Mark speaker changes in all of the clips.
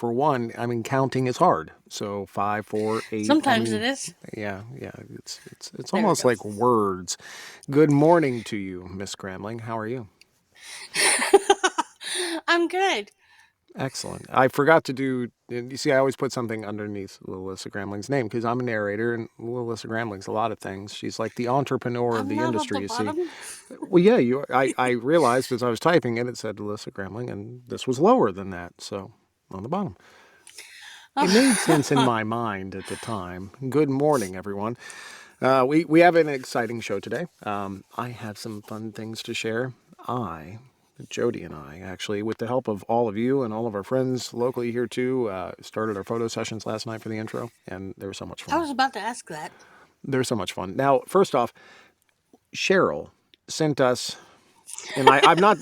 Speaker 1: for one, I mean, counting is hard. So 5, 4, 8. I
Speaker 2: Sometimes it
Speaker 1: mean,
Speaker 2: is.
Speaker 1: yeah, yeah. It's
Speaker 2: There we
Speaker 1: almost
Speaker 2: go.
Speaker 1: like words. Good morning to you, Miss Gramling. How are you?
Speaker 2: I'm good.
Speaker 1: Excellent. I forgot to do. You see, I always put something underneath Lilissa Gramling's name because I'm a narrator, and Lilissa Gramling's a lot of things. She's like the entrepreneur of
Speaker 2: I'm
Speaker 1: the
Speaker 2: not on the
Speaker 1: industry. You see.
Speaker 2: bottom.
Speaker 1: Well, yeah. I realized as I was typing it, it said Lilissa Gramling, and this was lower than that. So on the bottom. It made sense in my mind at the time. Good morning, everyone. We have an exciting show today. I have some fun things to share. Jody and I, actually, with the help of all of you and all of our friends locally here too, started our photo sessions last night for the intro, and they were so much
Speaker 2: I
Speaker 1: fun.
Speaker 2: was about to ask that.
Speaker 1: They're so much fun. Now, first off, Cheryl sent us, and I've not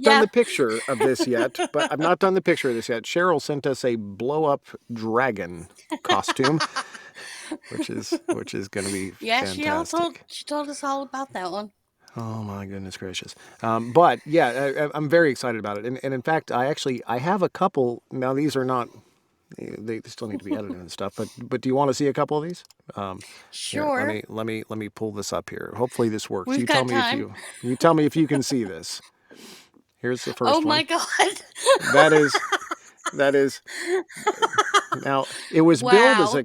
Speaker 1: done
Speaker 2: Yeah.
Speaker 1: the picture of this yet, but I've not done the picture of this yet. Cheryl sent us a blow up dragon costume, which is going to be
Speaker 2: Yeah,
Speaker 1: fantastic.
Speaker 2: she told us all about that one.
Speaker 1: Oh my goodness gracious! But yeah, I'm very excited about it, and in fact, I have a couple. Now these are not, they still need to be edited and stuff. But do you want to see a couple of these? Here, let
Speaker 2: Sure.
Speaker 1: me let me let me pull this up here. Hopefully this works.
Speaker 2: We've
Speaker 1: You tell
Speaker 2: got
Speaker 1: me if
Speaker 2: time.
Speaker 1: you can see this. Here's the
Speaker 2: Oh
Speaker 1: first
Speaker 2: my
Speaker 1: one.
Speaker 2: god.
Speaker 1: That is that is now it was billed as
Speaker 2: Wow.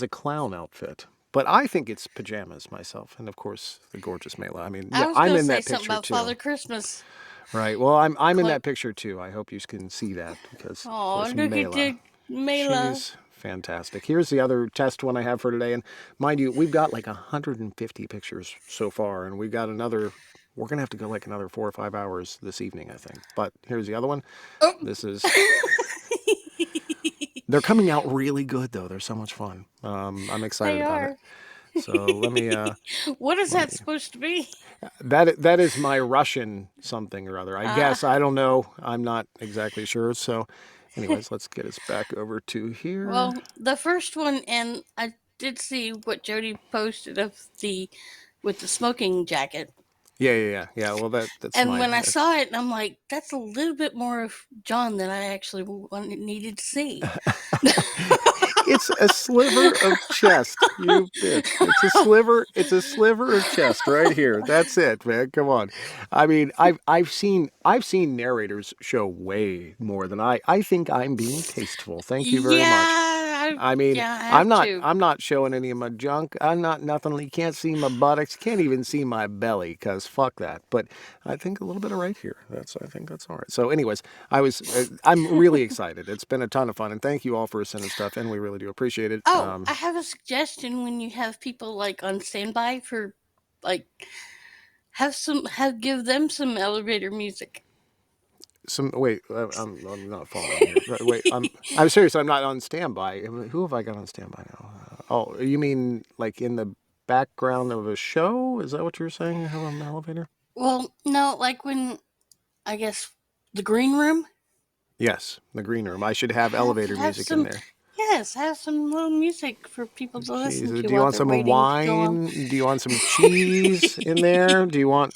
Speaker 1: a clown outfit. But I think it's pajamas myself, and of course the gorgeous Mela. I mean,
Speaker 2: I
Speaker 1: yeah,
Speaker 2: was
Speaker 1: I'm
Speaker 2: gonna
Speaker 1: in
Speaker 2: say
Speaker 1: that
Speaker 2: something
Speaker 1: picture
Speaker 2: about
Speaker 1: too.
Speaker 2: Father Christmas.
Speaker 1: Right. Well, I'm in
Speaker 2: Clo-
Speaker 1: that picture too. I hope you can see that because, of
Speaker 2: Oh,
Speaker 1: course,
Speaker 2: look at
Speaker 1: Mela,
Speaker 2: the Mela.
Speaker 1: she's fantastic. Here's the other test one I have for today, and mind you, we've got like 150 pictures so far, and we've got another. We're gonna have to go like another 4 or 5 hours this evening, I think. But here's the other one.
Speaker 2: Oh.
Speaker 1: This is. They're coming out really good though. They're so much fun. I'm excited
Speaker 2: They
Speaker 1: about it.
Speaker 2: are.
Speaker 1: So
Speaker 2: What is
Speaker 1: let
Speaker 2: that
Speaker 1: me
Speaker 2: supposed to be?
Speaker 1: that is my Russian something or other. I
Speaker 2: Uh,
Speaker 1: guess I don't know. I'm not exactly sure. So, anyways, let's get us back over to here.
Speaker 2: well, the first one, and I did see what Jody posted of the with the smoking jacket.
Speaker 1: Yeah. Well, that's
Speaker 2: And
Speaker 1: my
Speaker 2: when I
Speaker 1: that's
Speaker 2: saw it, I'm like, that's a little bit more of John than I actually needed to see.
Speaker 1: it's a sliver of chest, you bitch. It's a sliver. It's a sliver of chest right here. That's it, man. Come on. I mean, I've seen narrators show way more than I think I'm being tasteful. Thank you very much. I mean,
Speaker 2: Yeah, I
Speaker 1: I'm
Speaker 2: have
Speaker 1: not
Speaker 2: to.
Speaker 1: I'm not showing any of my junk. I'm not nothing. You can't see my buttocks. Can't even see my belly because fuck that. But I think a little bit of right here. I think that's all right. So, anyways, I'm really excited. It's been a ton of fun, and thank you all for sending stuff, and we really do appreciate it.
Speaker 2: Oh, I have a suggestion when you have people like on standby for like give them some elevator music.
Speaker 1: Some wait, I'm not following here. Wait, I'm serious. I'm not on standby. Who have I got on standby now? Oh, you mean like in the background of a show? Is that what you're saying? You have an elevator?
Speaker 2: Well, no, like when I guess the green room
Speaker 1: Yes, the green room. I should have elevator
Speaker 2: have
Speaker 1: music in
Speaker 2: some
Speaker 1: there.
Speaker 2: yes, have some little music for people to listen
Speaker 1: Jeez,
Speaker 2: to
Speaker 1: do you
Speaker 2: while
Speaker 1: want
Speaker 2: they're
Speaker 1: some
Speaker 2: waiting to go on.
Speaker 1: wine? Do you want some cheese in there? Do you want?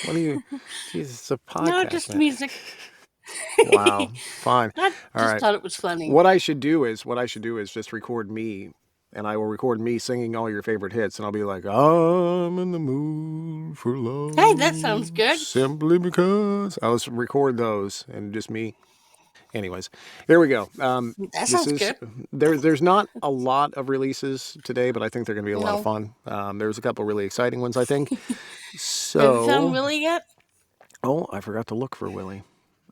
Speaker 1: What do you? Jesus, it's a
Speaker 2: No,
Speaker 1: podcast,
Speaker 2: just
Speaker 1: man.
Speaker 2: music.
Speaker 1: Wow, fine.
Speaker 2: I
Speaker 1: All
Speaker 2: just
Speaker 1: right.
Speaker 2: thought it was funny.
Speaker 1: What I should do is just record me, and I will record me singing all your favorite hits, and I'll be like, I'm in the mood for
Speaker 2: Hey, that sounds
Speaker 1: love,
Speaker 2: good.
Speaker 1: simply because. I'll just record those and just me. Anyways, here we go.
Speaker 2: That
Speaker 1: This
Speaker 2: sounds
Speaker 1: is
Speaker 2: good.
Speaker 1: there's not a lot of releases today, but I think they're going to be a lot of
Speaker 2: No.
Speaker 1: fun. There's a couple really exciting ones, I think.
Speaker 2: Have you found
Speaker 1: So,
Speaker 2: Willie yet?
Speaker 1: oh, I forgot to look for Willie.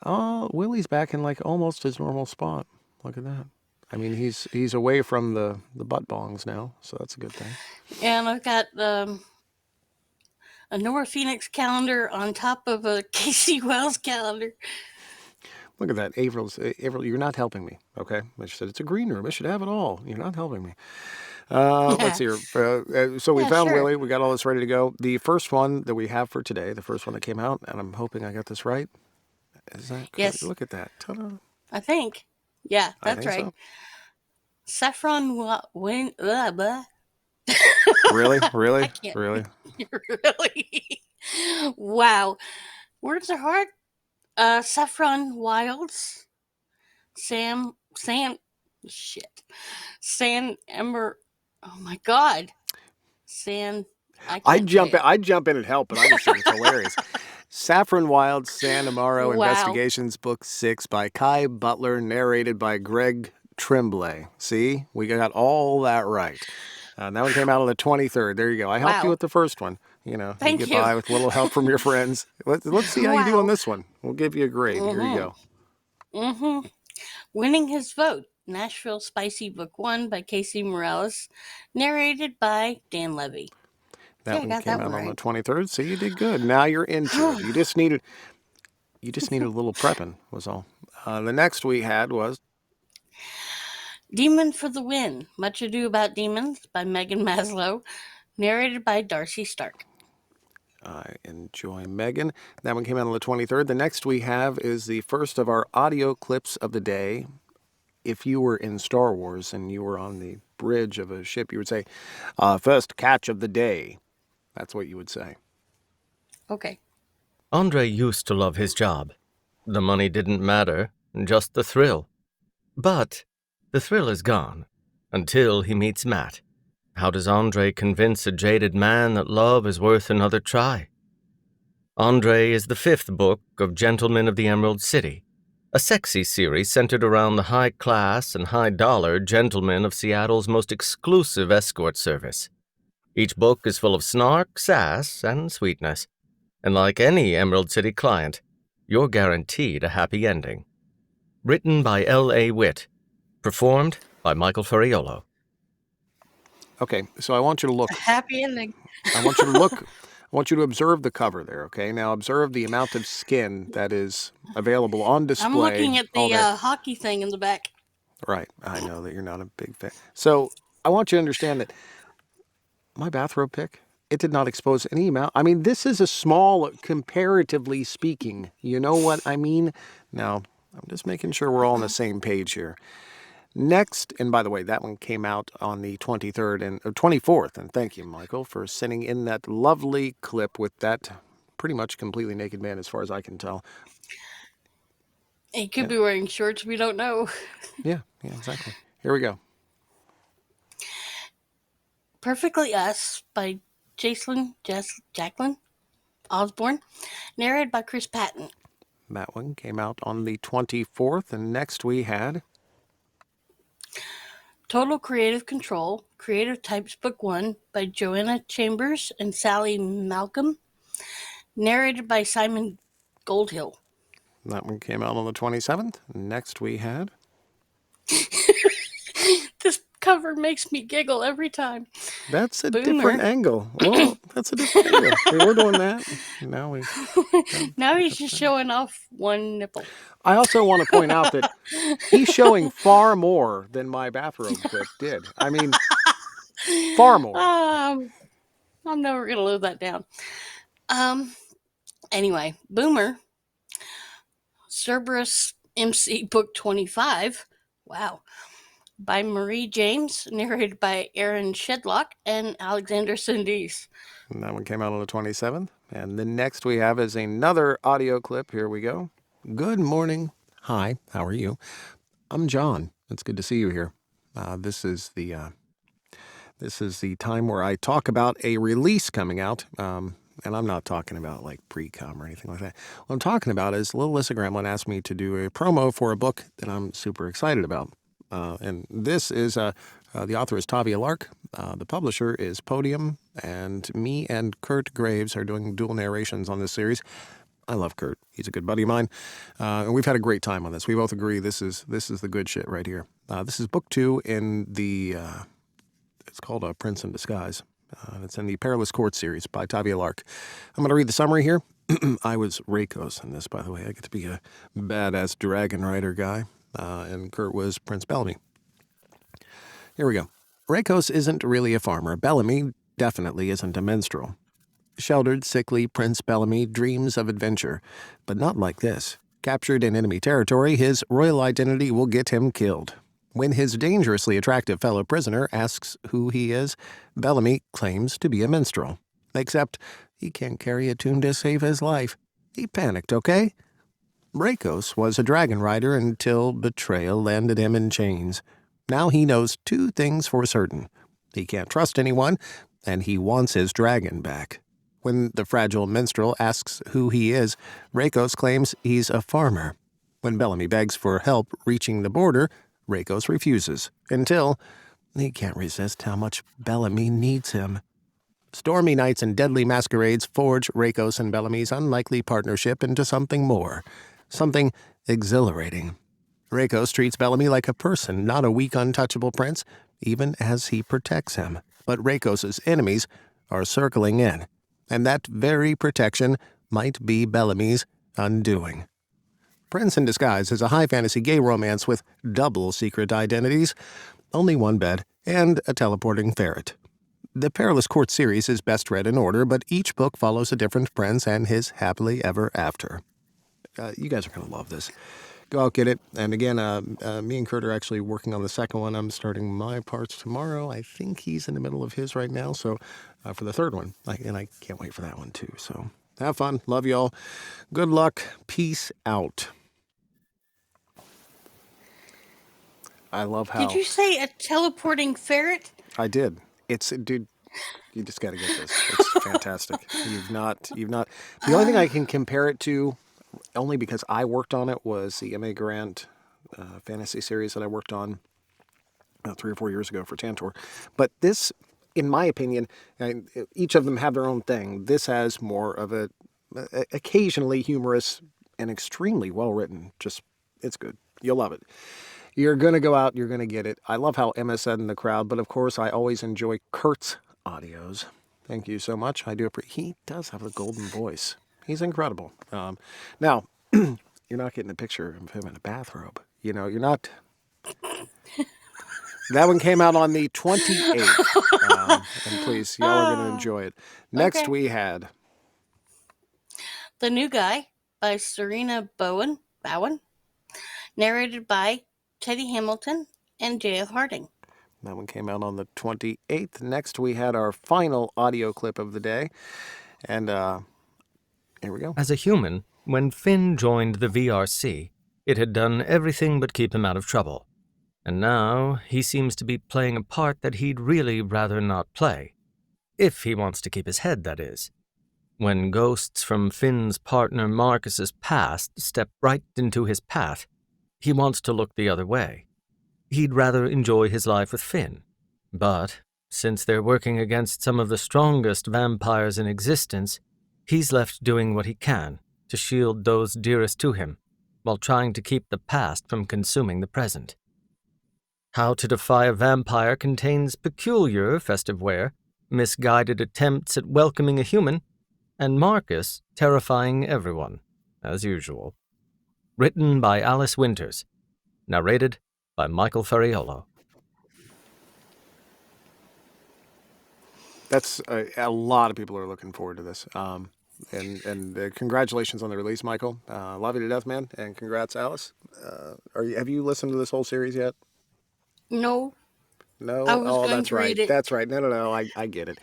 Speaker 1: Oh, Willie's back in like almost his normal spot. Look at that. I mean, he's away from the butt bongs now, so that's a good thing.
Speaker 2: And I've got a Nora Phoenix calendar on top of a Casey Wells calendar.
Speaker 1: Look at that, April. You're not helping me. Okay, I said it's a green room. It should have it all. You're not helping me. Let's
Speaker 2: Yeah,
Speaker 1: see here. So we
Speaker 2: yeah,
Speaker 1: found
Speaker 2: sure.
Speaker 1: Willie. We got all this ready to go. The first one that we have for today, the first one that came out, and I'm hoping I got this right. Is that correct?
Speaker 2: Yes,
Speaker 1: Look at that. Ta-da.
Speaker 2: I think. Yeah,
Speaker 1: I
Speaker 2: that's
Speaker 1: think
Speaker 2: right.
Speaker 1: so.
Speaker 2: Saffron win. Blah, blah.
Speaker 1: Really,
Speaker 2: I
Speaker 1: really,
Speaker 2: can't
Speaker 1: really.
Speaker 2: really. Wow, words are hard. Saffron Wilds, Sam San shit. San Ember. Oh my god. San. I can't say it.
Speaker 1: I'd jump in and help, but I just think it's hilarious. Saffron Wilde's San Amaro
Speaker 2: Wow.
Speaker 1: Investigations, Book 6 by Kai Butler, narrated by Greg Tremblay. See? We got all that right. That one came out on the 23rd. There you go. I helped you
Speaker 2: Wow.
Speaker 1: with the first one. You know, you
Speaker 2: Thank
Speaker 1: get
Speaker 2: you.
Speaker 1: by with a little help from your friends. Let's see how you do on
Speaker 2: Wow.
Speaker 1: this one. We'll give you a grade. Here you go.
Speaker 2: Winning his vote. Nashville Spicy Book 1 by Casey Morales, narrated by Dan Levy. See,
Speaker 1: That
Speaker 2: I
Speaker 1: one
Speaker 2: got
Speaker 1: came
Speaker 2: that
Speaker 1: out
Speaker 2: one
Speaker 1: on the
Speaker 2: right.
Speaker 1: 23rd. See, you did good. Now you're into it. You just needed a little prepping, was all. The next we had was
Speaker 2: Demon for the Win. Much Ado About Demons by Megan Maslow, narrated by Darcy Stark.
Speaker 1: I enjoy Megan. That one came out on the 23rd. The next we have is the first of our audio clips of the day. If you were in Star Wars and you were on the bridge of a ship, you would say, first catch of the day. That's what you would say.
Speaker 2: Okay.
Speaker 3: Andre used to love his job. The money didn't matter, just the thrill. But the thrill is gone until he meets Matt. How does Andre convince a jaded man that love is worth another try? Andre is the 5th book of Gentlemen of the Emerald City, a sexy series centered around the high-class and high-dollar gentlemen of Seattle's most exclusive escort service. Each book is full of snark, sass, and sweetness. And like any Emerald City client, you're guaranteed a happy ending. Written by L.A. Witt. Performed by Michael Ferriolo.
Speaker 1: Okay, so I want you to look.
Speaker 2: Happy ending.
Speaker 1: I want you to look. I want you to observe the cover there, okay? Now observe the amount of skin that is available on display.
Speaker 2: I'm looking at
Speaker 1: all
Speaker 2: the
Speaker 1: that.
Speaker 2: hockey thing in the back.
Speaker 1: Right. I know that you're not a big fan. So I want you to understand that my bathrobe pick, it did not expose any amount. I mean, this is a small, comparatively speaking. You know what I mean? Now, I'm just making sure we're all on the same page here. Next, and by the way, that one came out on the 23rd and 24th. And thank you, Michael, for sending in that lovely clip with that pretty much completely naked man, as far as I can tell.
Speaker 2: He could be wearing shorts. We don't know.
Speaker 1: Yeah, exactly. Here we go.
Speaker 2: Perfectly Us by Jacqueline Osborne, narrated by Chris Patton.
Speaker 1: That one came out on the 24th. And next we had
Speaker 2: Total Creative Control, Creative Types Book 1 by Joanna Chambers and Sally Malcolm, narrated by Simon Goldhill.
Speaker 1: That one came out on the 27th. Next we had
Speaker 2: This cover makes me giggle every time.
Speaker 1: That's a
Speaker 2: Boomer.
Speaker 1: different angle. Well, that's a different angle. We were doing that.
Speaker 2: Now he's just showing off one nipple.
Speaker 1: I also want to point out that he's showing far more than my bathrobe clip did. I mean, far more.
Speaker 2: I'm never going to live that down. Anyway, Boomer, Cerberus MC Book 25. Wow. By Marie James, narrated by Aaron Shedlock and Alexander Sundis.
Speaker 1: And that one came out on the 27th. And the next we have is another audio clip. Here we go. Good morning. Hi, how are you? I'm John. It's good to see you here. This is the time where I talk about a release coming out. And I'm not talking about like pre-com or anything like that. What I'm talking about is little Alyssa Gramling asked me to do a promo for a book that I'm super excited about. And this is, the author is Tavia Lark. The publisher is Podium. And me and Kurt Graves are doing dual narrations on this series. I love Kurt. He's a good buddy of mine. And we've had a great time on this. We both agree this is the good shit right here. This is book 2 in the, it's called Prince in Disguise. It's in the Perilous Court series by Tavia Lark. I'm going to read the summary here. I was Rakos in this, by the way. I get to be a badass dragon rider guy. And Kurt was Prince Bellamy. Here we go. Rakos isn't really a farmer. Bellamy definitely isn't a minstrel. Sheltered, sickly Prince Bellamy dreams of adventure, but not like this. Captured in enemy territory, his royal identity will get him killed. When his dangerously attractive fellow prisoner asks who he is, Bellamy claims to be a minstrel. Except he can't carry a tune to save his life. He panicked, okay? Brakos was a dragon rider until betrayal landed him in chains. Now he knows two things for certain. He can't trust anyone, and he wants his dragon back. When the fragile minstrel asks who he is, Brakos claims he's a farmer. When Bellamy begs for help reaching the border, Brakos refuses, until he can't resist how much Bellamy needs him. Stormy nights and deadly masquerades forge Rakos and Bellamy's unlikely partnership into something more, something exhilarating. Rakos treats Bellamy like a person, not a weak, untouchable prince, even as he protects him. But Rakos's enemies are circling in, and that very protection might be Bellamy's undoing. Prince in Disguise is a high fantasy gay romance with double secret identities, only one bed, and a teleporting ferret. The Perilous Court series is best read in order, but each book follows a different prince and his happily ever after. You guys are going to love this. Go out, get it. And again, me and Kurt are actually working on the second one. I'm starting my parts tomorrow. I think he's in the middle of his right now, so for the third one. And I can't wait for that one, too. So have fun. Love y'all. Good luck. Peace out. I love how...
Speaker 2: Did you say a teleporting ferret?
Speaker 1: I did. Dude, you just got to get this. It's fantastic. You've not. The only thing I can compare it to, only because I worked on it, was the M.A. Grant fantasy series that I worked on 3 or 4 years ago for Tantor. But this, in my opinion, each of them have their own thing. This has more of a occasionally humorous and extremely well written. It's good. You'll love it. You're going to go out, you're going to get it. I love how Emma said in the crowd, but of course I always enjoy Kurt's audios. Thank you so much. I do appreciate. He does have a golden voice. He's incredible. Now, you're not getting a picture of him in a bathrobe. You're not. That one came out on the 28th. And please, y'all are going to enjoy it. Next we had
Speaker 2: The New Guy by Serena Bowen, narrated by Teddy Hamilton and J.F. Harding.
Speaker 1: That one came out on the 28th. Next, we had our final audio clip of the day. And here we go.
Speaker 3: As a human, when Finn joined the VRC, it had done everything but keep him out of trouble. And now he seems to be playing a part that he'd really rather not play. If he wants to keep his head, that is. When ghosts from Finn's partner Marcus's past step right into his path, he wants to look the other way. He'd rather enjoy his life with Finn. But, since they're working against some of the strongest vampires in existence, he's left doing what he can to shield those dearest to him, while trying to keep the past from consuming the present. How to Defy a Vampire contains peculiar festive wear, misguided attempts at welcoming a human, and Marcus terrifying everyone, as usual. Written by Alice Winters. Narrated by Michael Ferriolo.
Speaker 1: That's a lot of people are looking forward to this. And congratulations on the release, Michael. Love you to death, man. And congrats, Alice. Have you listened to this whole series yet?
Speaker 2: No.
Speaker 1: No?
Speaker 2: I was going
Speaker 1: that's
Speaker 2: to
Speaker 1: right.
Speaker 2: read it.
Speaker 1: That's right. No. I get it.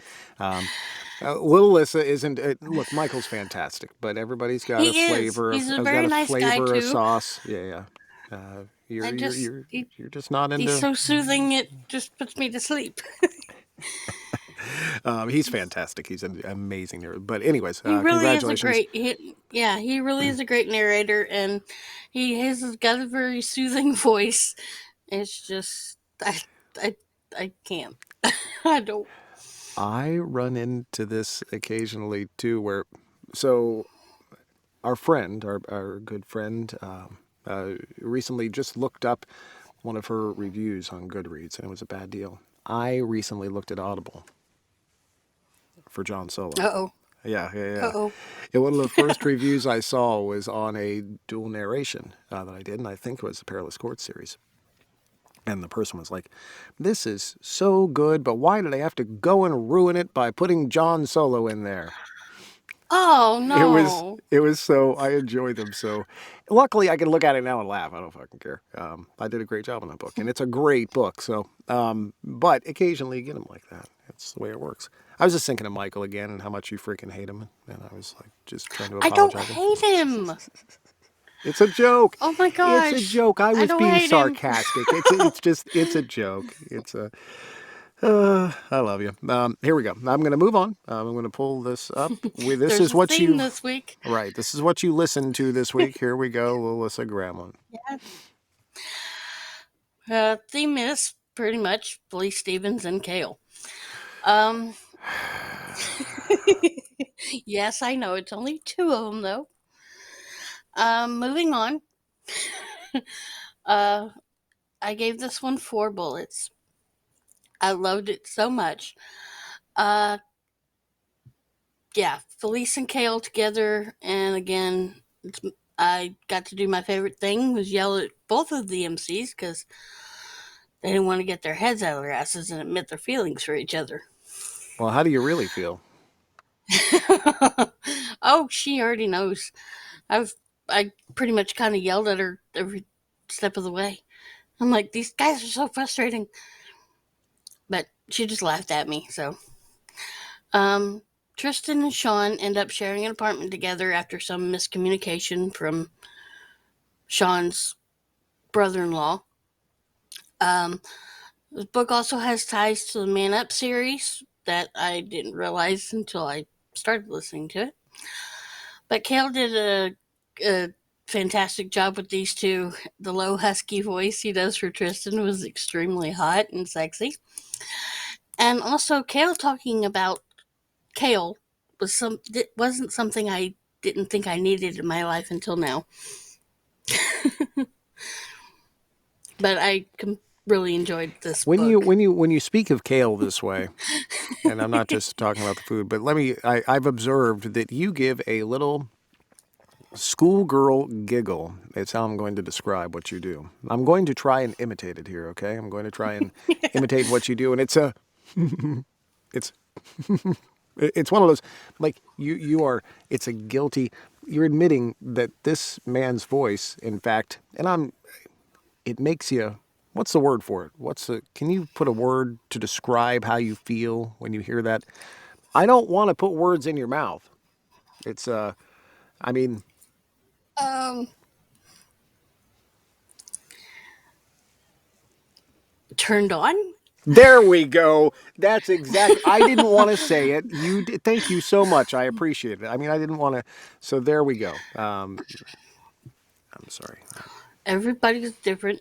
Speaker 1: Little Alyssa isn't. Look, Michael's fantastic, but everybody's got a flavor.
Speaker 2: He's a
Speaker 1: got
Speaker 2: very
Speaker 1: a
Speaker 2: nice
Speaker 1: flavor
Speaker 2: guy,
Speaker 1: of
Speaker 2: too.
Speaker 1: sauce. Yeah. You're just not into.
Speaker 2: He's so soothing, it just puts me to sleep.
Speaker 1: He's fantastic. He's an amazing narrator. But anyways,
Speaker 2: He really
Speaker 1: congratulations.
Speaker 2: he really is a great narrator, and he has got a very soothing voice. It's just, I can't. I don't.
Speaker 1: I run into this occasionally too, where, so our friend, our good friend, recently just looked up one of her reviews on Goodreads, and it was a bad deal. I recently looked at Audible for John Solo.
Speaker 2: Uh-oh.
Speaker 1: Yeah.
Speaker 2: Uh-oh.
Speaker 1: And one of the first reviews I saw was on a dual narration that I did, and I think it was the Perilous Court series. And the person was like, this is so good, but why did I have to go and ruin it by putting John Solo in there?
Speaker 2: Oh, no.
Speaker 1: It was so, I enjoy them so. Luckily, I can look at it now and laugh. I don't fucking care. I did a great job on that book, and it's a great book. So, but occasionally you get them like that. It's the way it works. I was just thinking of Michael again and how much you freaking hate him. And I was like, just trying to apologize.
Speaker 2: I don't hate him.
Speaker 1: It's a joke.
Speaker 2: Oh my
Speaker 1: It's a
Speaker 2: gosh.
Speaker 1: joke. I
Speaker 2: I
Speaker 1: was
Speaker 2: don't
Speaker 1: being
Speaker 2: hate him.
Speaker 1: sarcastic. It's a joke. It's a. I love you. Here we go. I'm going to move on. I'm going to pull this up. This
Speaker 2: There's
Speaker 1: is
Speaker 2: a
Speaker 1: what
Speaker 2: theme
Speaker 1: you've
Speaker 2: this week.
Speaker 1: right. This is what you listened to this week. Here we go, Alyssa Gramling.
Speaker 2: Theme is pretty much Felice Stevens and Kale. Um, yes, I know it's only two of them though. Moving on. uh, I gave this one 4 bullets. I loved it so much. Uh, yeah, Felice and Kale together, and again, I got to do my favorite thing was yell at both of the MCs because they didn't want to get their heads out of their asses and admit their feelings for each other.
Speaker 1: Well, how do you really feel?
Speaker 2: Oh, she already knows. I pretty much kind of yelled at her every step of the way. I'm like, these guys are so frustrating, but she just laughed at me. So, um, Tristan and Sean end up sharing an apartment together after some miscommunication from Sean's brother-in-law. Um, the book also has ties to the Man Up series that I didn't realize until I started listening to it. But Kale did a fantastic job with these two. The low husky voice he does for Tristan was extremely hot and sexy. And also Kale talking about Kale wasn't something I didn't think I needed in my life until now. But I really enjoyed this book.
Speaker 1: When you speak of Kale this way, and I'm not just talking about the food, but I've observed that you give a little schoolgirl giggle. It's how I'm going to describe what you do. I'm going to try and imitate it here, okay? I'm going to try and imitate what you do, and it's it's it's one of those like you are. It's a guilty. You're admitting that this man's voice, in fact, it makes you. What's the word for it? Can you put a word to describe how you feel when you hear that? I don't want to put words in your mouth. It's I mean,
Speaker 2: Um, Turned on?
Speaker 1: there we go. That's exactly. I didn't want to say it. You did. Thank you so much. I appreciate it. I mean, I didn't want to. So there we go. I'm sorry.
Speaker 2: Everybody's different,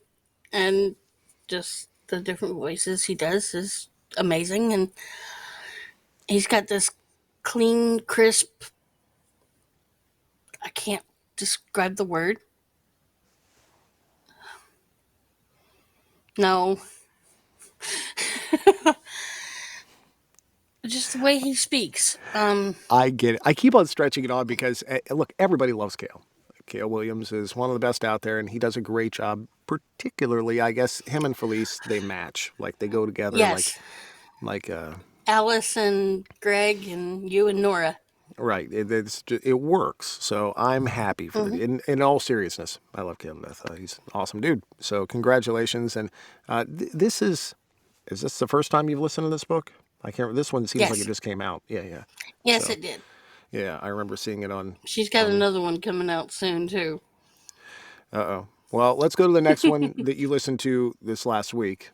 Speaker 2: and just the different voices he does is amazing. And he's got this clean, crisp. I can't describe the word. No, just the way he speaks.
Speaker 1: I get it. I keep on stretching it on because look, everybody loves Kale. Kale Williams is one of the best out there, and he does a great job. Particularly, I guess him and Felice they match. Like they go together.
Speaker 2: Yes,
Speaker 1: Like
Speaker 2: Alice and Greg and you and Nora.
Speaker 1: right. It works. So I'm happy for
Speaker 2: Mm-hmm.
Speaker 1: the. In all seriousness, I love Kale to death. He's an awesome dude. So congratulations. And this is this the first time you've listened to this book? I can't. This one seems like it
Speaker 2: Yes,
Speaker 1: just came out. Yeah, yeah.
Speaker 2: yes,
Speaker 1: So
Speaker 2: it did.
Speaker 1: yeah, I remember seeing it on.
Speaker 2: She's got another one coming out soon too.
Speaker 1: Uh-oh. Well, let's go to the next one that you listened to this last week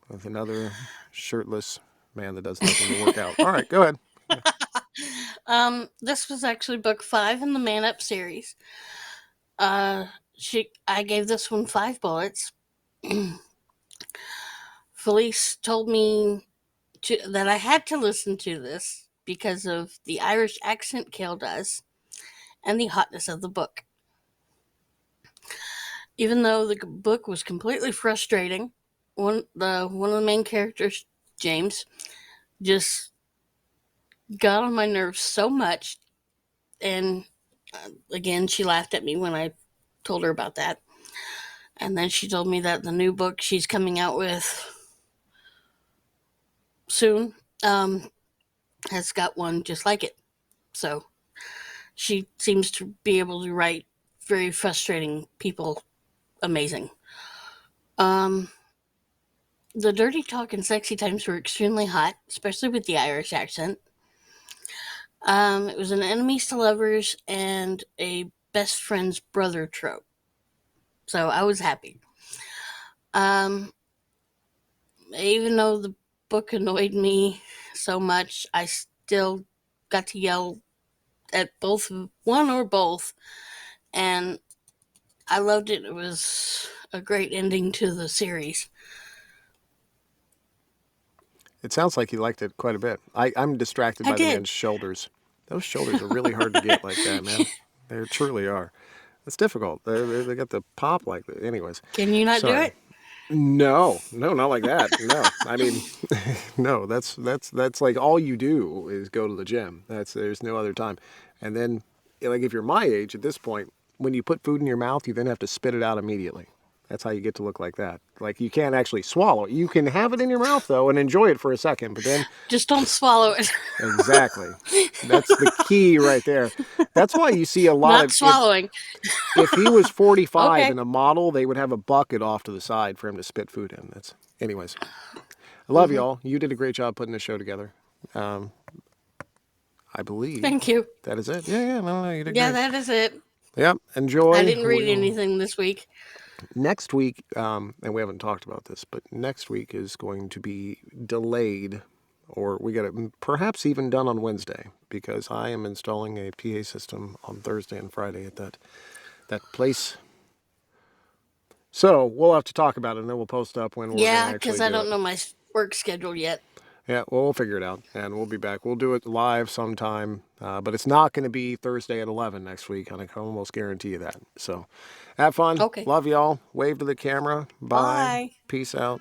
Speaker 1: with another shirtless man that does nothing to work out. All right, go ahead.
Speaker 2: This was actually book 5 in the Man Up series. I gave this one 5 bullets. Felice told me that I had to listen to this because of the Irish accent Kale does and the hotness of the book. Even though the book was completely frustrating, one of the main characters, James, just got on my nerves so much. And again, she laughed at me when I told her about that. And then she told me that the new book she's coming out with soon has got one just like it. So she seems to be able to write very frustrating people amazing. Um, the dirty talk and sexy times were extremely hot, especially with the Irish accent. It was an enemies to lovers and a best friend's brother trope. So I was happy. Even though the book annoyed me so much, I still got to yell at both one or both, and I loved it. It was a great ending to the series.
Speaker 1: It sounds like you liked it quite a bit. I'm distracted
Speaker 2: I
Speaker 1: by the
Speaker 2: did.
Speaker 1: man's shoulders. Those shoulders are really hard to get like that, man. They truly are. It's difficult. They got the pop like that. Anyways,
Speaker 2: Can you not do
Speaker 1: sorry.
Speaker 2: it?
Speaker 1: No, not like that. No, I mean, no. That's like all you do is go to the gym. There's no other time. And then, like if you're my age at this point, when you put food in your mouth, you then have to spit it out immediately. That's how you get to look like that. Like you can't actually swallow it. You can have it in your mouth though and enjoy it for a second, but then
Speaker 2: Just don't swallow it.
Speaker 1: exactly. That's the key right there. That's why you see a lot
Speaker 2: Not
Speaker 1: of
Speaker 2: swallowing.
Speaker 1: if he was 45
Speaker 2: Okay.
Speaker 1: and a model, they would have a bucket off to the side for him to spit food in. Anyways. I love y'all. You did a great job putting this show together. I believe
Speaker 2: Thank you.
Speaker 1: that is it. Yeah, no, you did
Speaker 2: Yeah,
Speaker 1: great.
Speaker 2: that is it.
Speaker 1: Yep, enjoy.
Speaker 2: I didn't read anything this week.
Speaker 1: Next week, and we haven't talked about this, but next week is going to be delayed, or we got it perhaps even done on Wednesday, because I am installing a PA system on Thursday and Friday at that place. So we'll have to talk about it, and then we'll post up when we're going to
Speaker 2: Yeah,
Speaker 1: actually
Speaker 2: because
Speaker 1: do
Speaker 2: I don't
Speaker 1: it.
Speaker 2: know my work schedule yet.
Speaker 1: Yeah, well, we'll figure it out, and we'll be back. We'll do it live sometime, but it's not going to be Thursday at 11 next week. I can almost guarantee you that. So have fun.
Speaker 2: Okay.
Speaker 1: Love y'all. Wave to the camera. Bye.
Speaker 2: Bye.
Speaker 1: Peace out.